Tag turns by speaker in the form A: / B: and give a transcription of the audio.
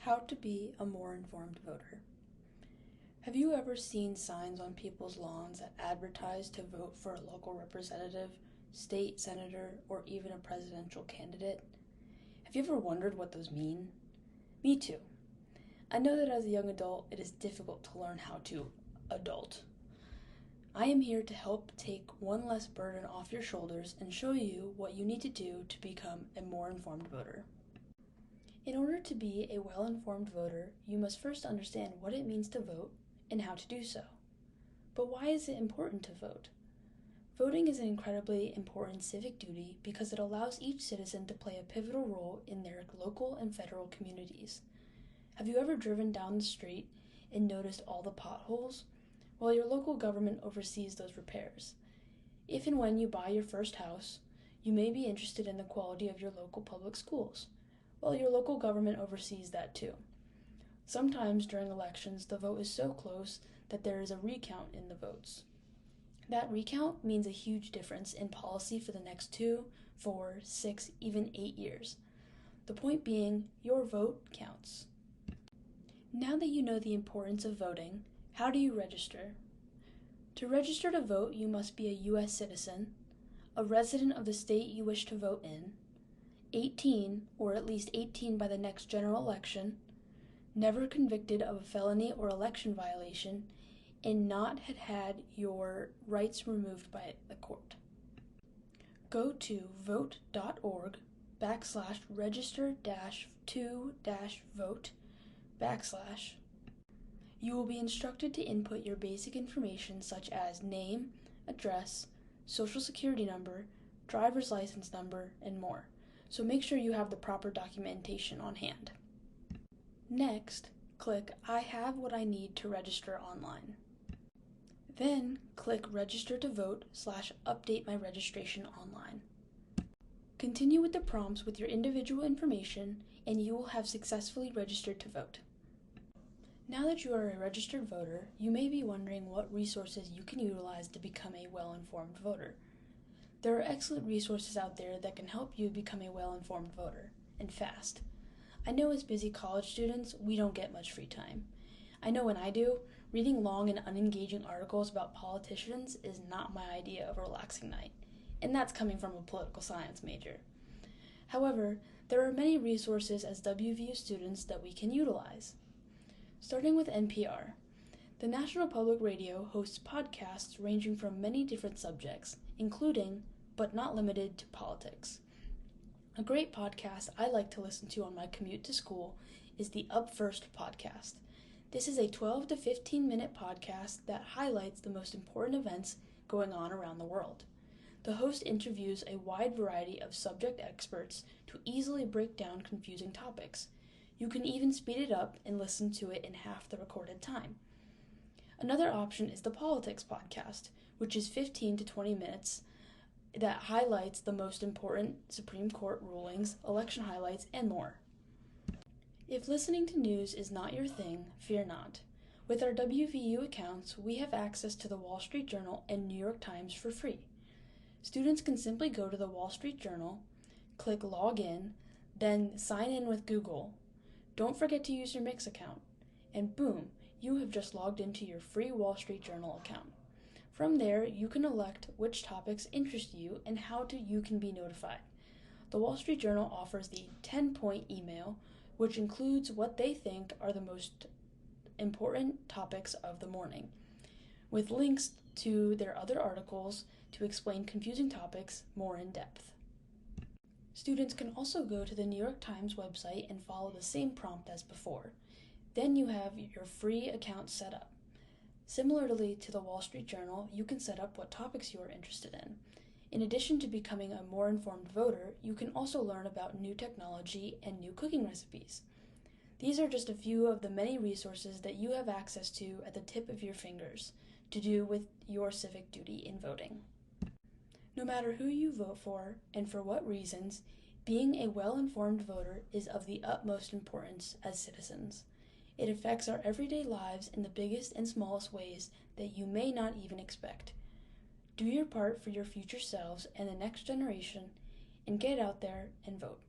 A: How to be a more informed voter. Have you ever seen signs on people's lawns that advertise to vote for a local representative, state senator, or even a presidential candidate? Have you ever wondered what those mean? Me too. I know that as a young adult, it is difficult to learn how to adult. I am here to help take one less burden off your shoulders and show you what you need to do to become a more informed voter. In order to be a well-informed voter, you must first understand what it means to vote and how to do so. But why is it important to vote? Voting is an incredibly important civic duty because it allows each citizen to play a pivotal role in their local and federal communities. Have you ever driven down the street and noticed all the potholes? Well, your local government oversees those repairs. If and when you buy your first house, you may be interested in the quality of your local public schools. Well, your local government oversees that too. Sometimes during elections, the vote is so close that there is a recount in the votes. That recount means a huge difference in policy for the next 2, 4, 6, even 8 years. The point being, your vote counts. Now that you know the importance of voting, how do you register? To register to vote, you must be a U.S. citizen, a resident of the state you wish to vote in, 18, or at least 18 by the next general election, never convicted of a felony or election violation, and not had your rights removed by the court. Go to vote.org/register-to-vote/. You will be instructed to input your basic information such as name, address, social security number, driver's license number, and more. So make sure you have the proper documentation on hand. Next, click I have what I need to register online. Then click Register to Vote/update my registration online. Continue with the prompts with your individual information and you will have successfully registered to vote. Now that you are a registered voter, you may be wondering what resources you can utilize to become a well-informed voter. There are excellent resources out there that can help you become a well-informed voter, and fast. I know as busy college students, we don't get much free time. I know when I do, reading long and unengaging articles about politicians is not my idea of a relaxing night, and that's coming from a political science major. However, there are many resources as WVU students that we can utilize. Starting with NPR. The National Public Radio hosts podcasts ranging from many different subjects, including, but not limited to, politics. A great podcast I like to listen to on my commute to school is the Up First podcast. This is a 12 to 15 minute podcast that highlights the most important events going on around the world. The host interviews a wide variety of subject experts to easily break down confusing topics. You can even speed it up and listen to it in half the recorded time. Another option is the Politics podcast, which is 15 to 20 minutes that highlights the most important Supreme Court rulings, election highlights, and more. If listening to news is not your thing, fear not. With our WVU accounts, we have access to the Wall Street Journal and New York Times for free. Students can simply go to the Wall Street Journal, click Log In, then sign in with Google. Don't forget to use your Mix account, and boom, you have just logged into your free Wall Street Journal account. From there, you can elect which topics interest you and how you can be notified. The Wall Street Journal offers the 10-point email, which includes what they think are the most important topics of the morning, with links to their other articles to explain confusing topics more in depth. Students can also go to the New York Times website and follow the same prompt as before. Then you have your free account set up. Similarly to the Wall Street Journal, you can set up what topics you are interested in. In addition to becoming a more informed voter, you can also learn about new technology and new cooking recipes. These are just a few of the many resources that you have access to at the tip of your fingers to do with your civic duty in voting. No matter who you vote for and for what reasons, being a well-informed voter is of the utmost importance as citizens. It affects our everyday lives in the biggest and smallest ways that you may not even expect. Do your part for your future selves and the next generation, and get out there and vote.